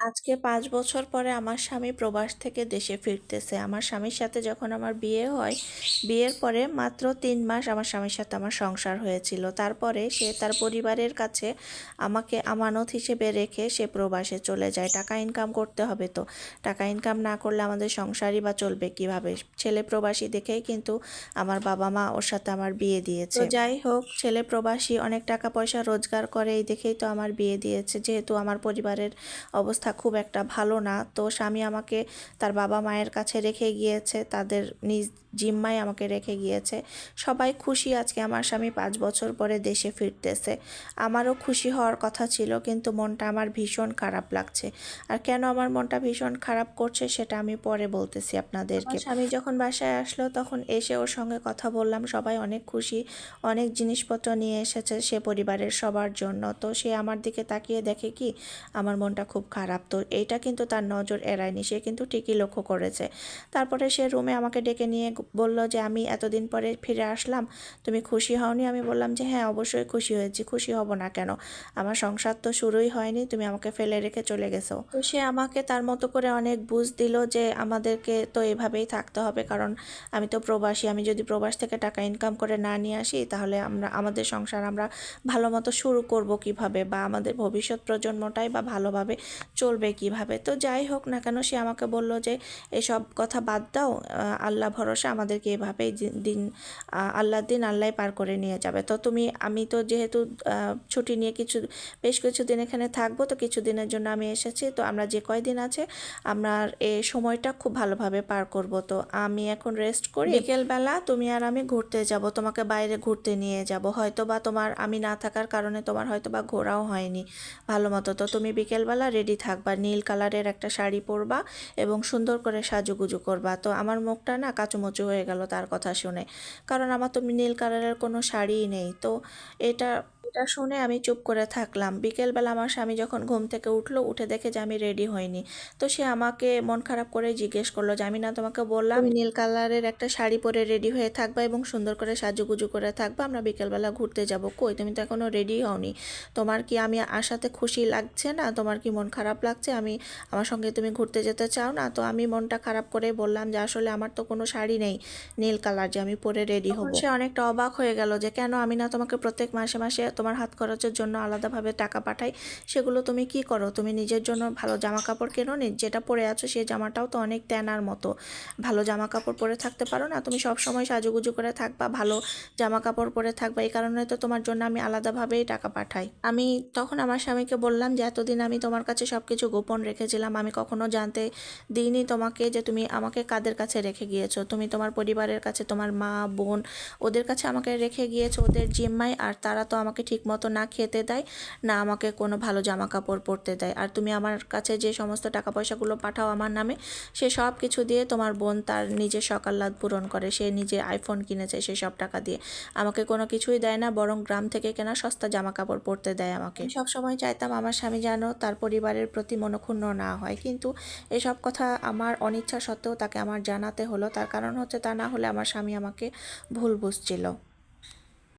আজকে ৫ বছর পরে আমার স্বামী প্রবাস থেকে দেশে ফিরতেছে। আমার স্বামীর সাথে যখন আমার বিয়ে হয়, বিয়ের পরে মাত্র ৩ মাস আমার স্বামীর সাথে আমার সংসার হয়েছিল। তারপরে সে তার পরিবারের কাছে আমাকে আমানত হিসেবে রেখে সে প্রবাসে চলে যায়। টাকা ইনকাম করতে হবে তো। টাকা ইনকাম না করলে আমাদের সংসারই বা চলবে কিভাবে? ছেলে প্রবাসী দেখেই কিন্তু আমার বাবা-মা ওর সাথে আমার বিয়ে দিয়েছে। তো যাই হোক, ছেলে প্রবাসী অনেক টাকা পয়সা রোজগার করে এই দেখেই তো আমার বিয়ে দিয়েছে। যেহেতু আমার পরিবারের অবস্থা খুব একটা ভালো না, তো স্বামী আমাকে তার বাবা মায়ের কাছে রেখে গিয়েছে, তাদের নিজ জিম্মায় আমাকে রেখে গিয়েছে। সবাই খুশি আজকে আমার স্বামী ৫ বছর পরে দেশে ফিরতেছে। আমারও খুশি হওয়ার কথা ছিল, কিন্তু মনটা আমার ভীষণ খারাপ লাগছে। আর কেন আমার মনটা ভীষণ খারাপ করছে সেটা আমি পরে বলতেছি আপনাদেরকে। আমার স্বামী যখন বাসায় আসলো তখন এসে ওর সঙ্গে কথা বললাম, সবাই অনেক খুশি, অনেক জিনিসপত্র নিয়ে এসেছে সে পরিবারের সবার জন্য। তো সে আমার দিকে তাকিয়ে দেখে কি আমার মনটা খুব খারাপ, তো এইটা কিন্তু তার নজর এড়ায়নি, সে কিন্তু ঠিকই লক্ষ্য করেছে। তারপরে সে রুমে আমাকে ডেকে নিয়ে বলল যে আমি এতদিন পরে ফিরে আসলাম, তুমি খুশি হওনি? আমি বললাম যে হ্যাঁ, অবশ্যই খুশি হয়েছি, খুশি হব না কেন? আমার সংসার তো শুরুই হয়নি, তুমি আমাকে ফেলে রেখে চলে গেছো। তো সে আমাকে তার মতো করে অনেক বুঝ দিল যে আমাদেরকে তো এভাবেই থাকতে হবে, কারণ আমি তো প্রবাসী, আমি যদি প্রবাস থেকে টাকা ইনকাম করে না নিয়ে আসি তাহলে আমাদের সংসার আমরা ভালো মতো শুরু করব কিভাবে, বা আমাদের ভবিষ্যৎ প্রজন্মটাই বা ভালোভাবে চলবে কিভাবে? তো যাই হোক না কেন, সে আমাকে বলল যে এসব কথা বাদ দাও, আল্লাহ ভরসা, আমাদেরকে এভাবেই দিন আল্লাহর দিন আল্লাহই পার করে নিয়ে যাবে। তো আমি তো যেহেতু ছুটি নিয়ে বেশ কিছুদিন এখানে থাকবো, তো কিছুদিনের জন্য আমি এসেছি, তো আমরা যে কয়দিন আছে আমার এই সময়টা খুব ভালোভাবে পার করব। তো আমি এখন রেস্ট করি, বিকেলবেলা তুমি আর আমি ঘুরতে যাব, তোমাকে বাইরে ঘুরতে নিয়ে যাব। হয়তো বা আমি না থাকার কারণে তোমার হয়তো বা ঘোরাও হয়নি ভালো মতো। তো তুমি বিকেলবেলা রেডি থাকবা, নীল কালারের একটা শাড়ি পরবা এবং সুন্দর করে সাজুগুজু করবা। তো আমার মুখটা না কাচুমচু হয়ে গেল তার কথা শুনে, কারণ আমার তো নীল কালারের কোনো শাড়িই নেই। তো এটা এটা শুনে আমি চুপ করে থাকলাম। বিকেলবেলা আমার স্বামী যখন ঘুম থেকে উঠলো, উঠে দেখে যে আমি রেডি হইনি, তো সে আমাকে মন খারাপ করে জিজ্ঞেস করলো যে আমি না তোমাকে বললাম তুমি নীল কালারের একটা শাড়ি পরে রেডি হয়ে থাকবা এবং সুন্দর করে সাজুগুজু করে থাকবা, আমরা বিকেলবেলা ঘুরতে যাব। কই, তুমি তো এখনো রেডি হওনি। তোমার কি আমি আসাতে খুশি লাগছে না? তোমার কি মন খারাপ লাগছে? আমার সঙ্গে তুমি ঘুরতে যেতে চাও না? তো আমি মনটা খারাপ করে বললাম যে আসলে আমার তো কোনো শাড়ি নেই নীল কালার যে আমি পরে রেডি হব। সে অনেকটা অবাক হয়ে গেল যে কেন, আমি না তোমাকে প্রত্যেক মাসে মাসে তোমার হাত খরচের জন্য আলাদাভাবে টাকা পাঠাই, সেগুলো তুমি কি করো? তুমি নিজের জন্য ভালো জামা কাপড় কেনো নি? যেটা পরে আছো সেই জামাটাও তো অনেক তেনার মতো, ভালো জামা কাপড় পরে থাকতে পারো না? তুমি সব সময় সাজুগুজু করে থাকবা, ভালো জামা কাপড় পরে থাকবা, এই কারণে তো তোমার জন্য আমি আলাদাভাবেই টাকা পাঠাই। আমি তখন আমার স্বামীকে বললাম যে এতদিন আমি তোমার কাছে সব কিছু গোপন রেখেছিলাম, আমি কখনো জানতে দিইনি তোমাকে যে তুমি আমাকে কাদের কাছে রেখে গিয়েছো। তুমি তোমার পরিবারের কাছে, তোমার মা বোন, ওদের কাছে আমাকে রেখে গিয়েছো, ওদের জিম্মায়। আর তারা তো আমাকে ঠিক মতো না খেতে দেয়, না আমাকে কোনো ভালো জামা কাপড় পরতে দেয়। আর তুমি আমার কাছে যে সমস্ত টাকা পয়সাগুলো পাঠাও আমার নামে, সে সব কিছু দিয়ে তোমার বোন তার নিজের সকাল্লাদ পূরণ করে, সে নিজে আইফোন কিনেছে সেই সব টাকা দিয়ে, আমাকে কোনো কিছুই দেয় না, বরং গ্রাম থেকে কেনা সস্তা জামা কাপড় পরতে দেয় আমাকে। আমি সবসময় চাইতাম আমার স্বামী যেন তার পরিবারের প্রতি মনক্ষুণ্ণ না হয়, কিন্তু এসব কথা আমার অনিচ্ছা সত্ত্বেও তাকে আমার জানাতে হলো। তার কারণ হচ্ছে তা না হলে আমার স্বামী আমাকে ভুল বুঝছিল।